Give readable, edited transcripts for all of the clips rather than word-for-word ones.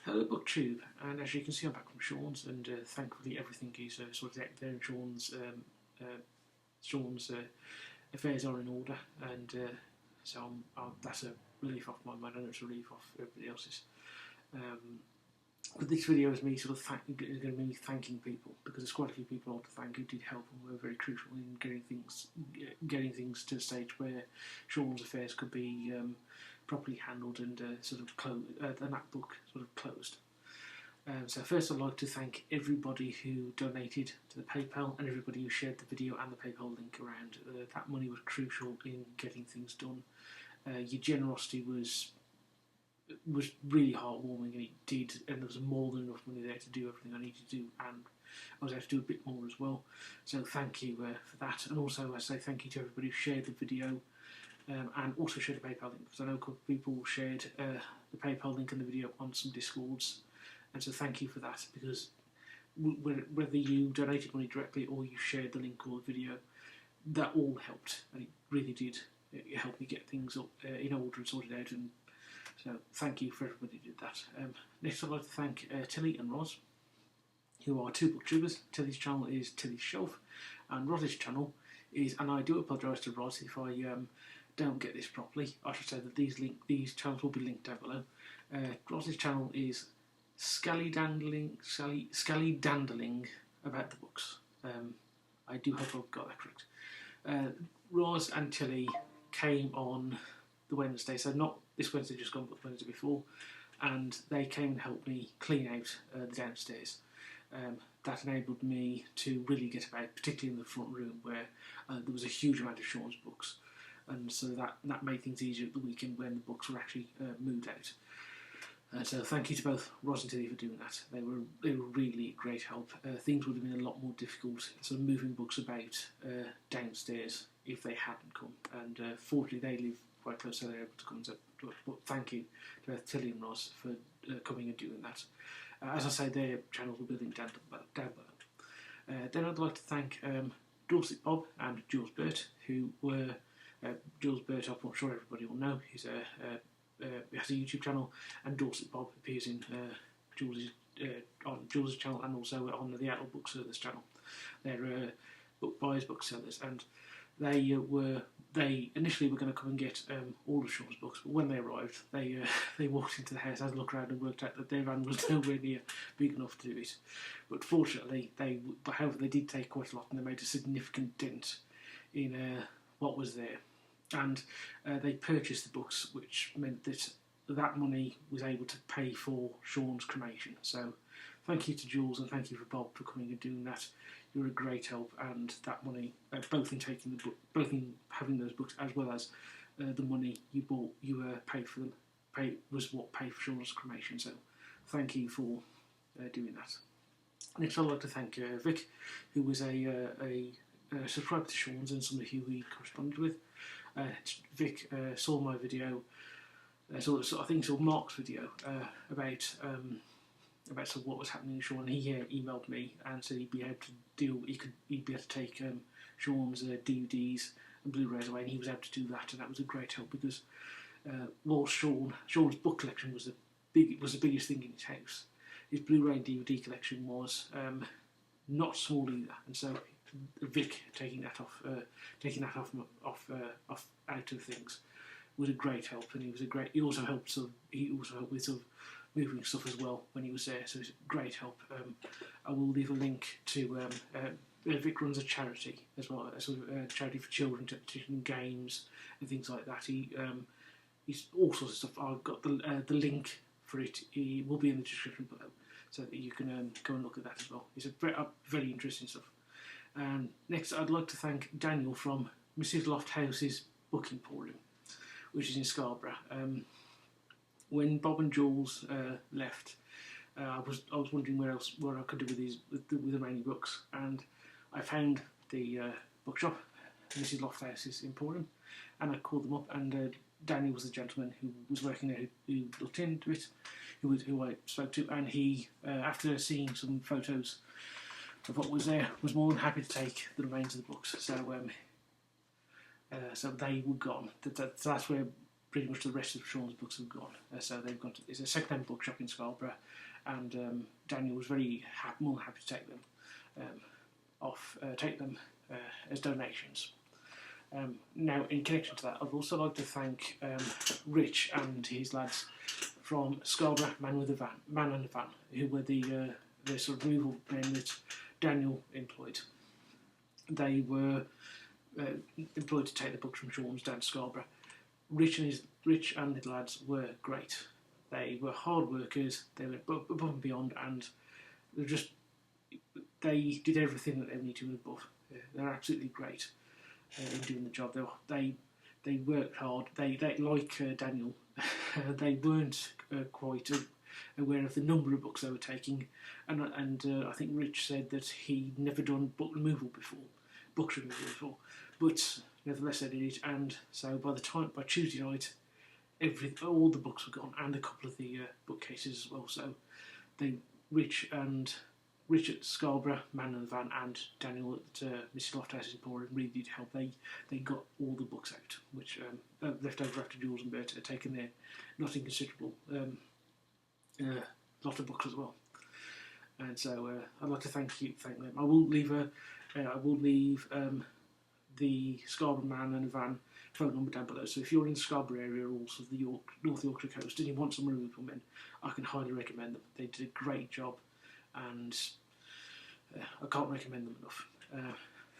Hello BookTube, and as you can see I'm back from Sean's, and thankfully everything is sorted out there, and Sean's affairs are in order, and so that's a relief off my mind. I know it's a relief off everybody else's. But this video is me sort of going to be me thanking people, because there's quite a few people I want to thank who did help and were very crucial in getting things to a stage where Sean's affairs could be properly handled and sort of that book sort of closed. So first I'd like to thank everybody who donated to the PayPal and everybody who shared the video and the PayPal link around. That money was crucial in getting things done. Your generosity was really heartwarming, and it did, and there was more than enough money there to do everything I needed to do, and I was able to do a bit more as well. So thank you for that, and also I say thank you to everybody who shared the video and also shared the PayPal link, because I know a couple of people shared the PayPal link and the video on some Discords, and so thank you for that, because whether you donated money directly or you shared the link or the video, that all helped, and it really did. It helped me get things up in order and sorted out, and so thank you for everybody who did that. Next I'd like to thank Tilly and Roz, who are two booktubers. Tilly's channel is Tilly's Shelf, and Roz's channel is, and I do apologise to Roz if I don't get this properly. I should say that these channels will be linked down below. Roz's channel is Scally Dandling about the books. I do hope I've got that correct. Roz and Tilly came on the Wednesday, so not this Wednesday just gone, but the Wednesday before, and they came and helped me clean out the downstairs. That enabled me to really get about, particularly in the front room where there was a huge amount of Sean's books, and so that made things easier at the weekend when the books were actually moved out. So thank you to both Roz and Tilly for doing that. They were really great help. Things would have been a lot more difficult, sort of moving books about downstairs if they hadn't come, and fortunately they live quite close, so they're able to come. But thank you to both Tilly and Roz for coming and doing that. As I say, their channels will be linked down below. Then I'd like to thank Dorset Bob and Jules Burt, who were Jules Burt, I'm sure everybody will know. He has a YouTube channel, and Dorset Bob appears in on Jules' channel and also on the Outlaw Book Sellers channel. They're book buyers, book sellers, and they initially were going to come and get all of Sean's books, but when they arrived, they walked into the house, had a look around, and worked out that their van was nowhere near big enough to do it. But fortunately, however, they did take quite a lot, and they made a significant dent in what was there. And they purchased the books, which meant that money was able to pay for Sean's cremation. So thank you to Jules and thank you for Bob for coming and doing that. You're a great help, and that money, both in taking the book, both in having those books, as well as the money you paid for them, was what paid for Sean's cremation. So thank you for doing that. Next, I'd like to thank Vic, who was a subscriber to Sean's and somebody who we corresponded with. Vic saw my video, I think saw Mark's video about sort of what was happening in Sean. He emailed me and said he'd be able to take Sean's DVDs and Blu-rays away, and he was able to do that, and that was a great help, because while Sean's book collection was the biggest thing in his house, his Blu-ray and DVD collection was not small either, and so Vic taking that off out of things was a great help, and he also helped with sort of moving stuff as well when he was there, so it's a great help. I will leave a link to Vic runs a charity as well, a sort of a charity for children, teaching games and things like that. He's all sorts of stuff. I've got the link for it. It will be in the description below, so that you can go and look at that as well. It's a very interesting stuff. Next, I'd like to thank Daniel from Mrs. Lofthouse's Book Emporium, which is in Scarborough. When Bob and Jules left, I was wondering what I could do with the remaining books, and I found the bookshop, Mrs. Lofthouse's Emporium, and I called them up, and Daniel was the gentleman who was working there, who looked into it, who I spoke to, and he, after seeing some photos of what was there, was more than happy to take the remains of the books. So they were gone. That's where pretty much the rest of Sean's books have gone. So they've got it's a second-hand bookshop in Scarborough, and Daniel was more than happy to take them as donations. Now, in connection to that, I'd also like to thank Rich and his lads from Scarborough Man and the Van, who were the sort of removal men that Daniel employed. They were employed to take the books from Sean's down to Scarborough. Rich and his lads were great. They were hard workers. They went above and beyond, and they did everything that they needed to do above. They're absolutely great in doing the job. They worked hard. They like Daniel. They weren't quite aware of the number of books they were taking, and I think Rich said that he'd never done books removal before, but nevertheless they did it. And so by Tuesday night, all the books were gone, and a couple of the bookcases as well. So Rich at Scarborough Man and the Van and Daniel at Mrs. Lofthouse's Emporium really did help. They got all the books out, which left over after Jules and Bert had taken their not inconsiderable lot of books as well. And so I'd like to thank them. I will leave the Scarborough Man and the Van phone number down below. So if you're in the Scarborough area or also the North Yorkshire coast and you want some removal men, I can highly recommend them. They did a great job, and I can't recommend them enough.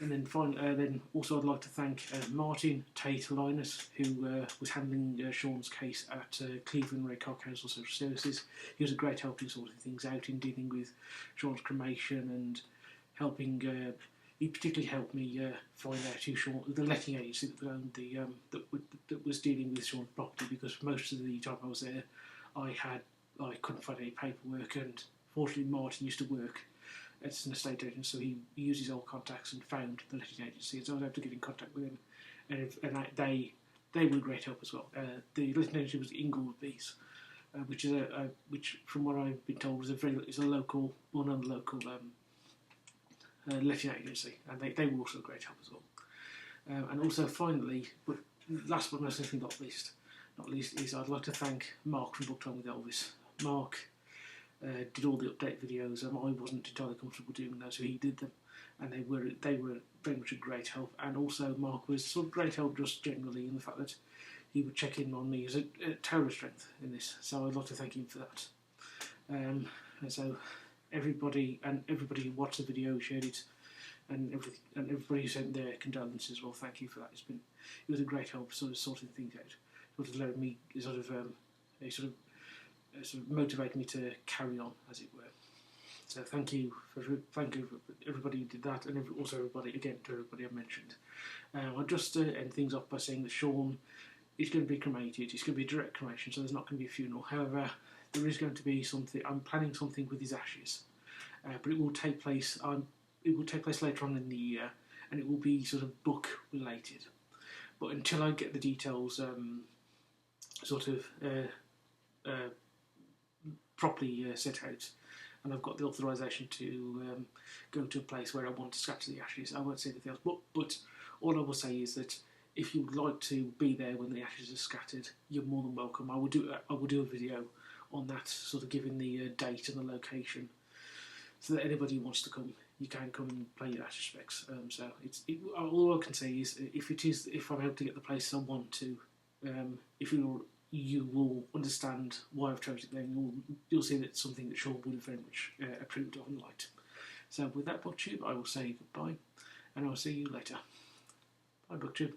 And then then also I'd like to thank Martin Tate Linus, who was handling Sean's case at Cleveland Red Car Council Social Services. He was a great help in sorting things out, in dealing with Sean's cremation, and helping. He particularly helped me find out who the letting agency that owned that was dealing with Sean's property, because for most of the time I was there, I couldn't find any paperwork, and fortunately Martin used to work as an estate agent, so he used his old contacts and found the letting agency, and so I was able to get in contact with him, and they were a great help as well. The letting agency was Inglewood Bees, which from what I've been told is a local letting agency, and they were also a great help as well. And also finally, but last but not least, is I'd like to thank Mark from Book Time with Elvis. Mark did all the update videos, and I wasn't entirely comfortable doing those, so he did them, and they were very much a great help. And also Mark was sort of great help just generally in the fact that he would check in on me as a tower of strength in this, so I'd like to thank him for that. And so everybody who watched the video, shared it, and everybody who sent their condolences, well, thank you for that. It was a great help sort of sorting things out. It allowed me sort of motivated me to carry on, as it were. So thank you for everybody who did that, and also everybody I've mentioned. I'll just end things off by saying that Sean is going to be cremated. It's going to be a direct cremation, so there's not going to be a funeral. However, there is going to be something. I'm planning something with his ashes, but it will take place. It will take place later on in the year, and it will be sort of book related. But until I get the details, properly set out, and I've got the authorisation to go to a place where I want to scatter the ashes, I won't say anything else. But all I will say is that if you would like to be there when the ashes are scattered, you're more than welcome. I will do a video on that, sort of giving the date and the location, so that anybody who wants to come, you can come and pay your last respects. So all I can say is, if I'm able to get the place I want to, if you will understand why I've chosen it, then you'll see that it's something that Sean would have very much approved of and liked. So with that, BookTube, I will say goodbye, and I'll see you later. Bye, BookTube.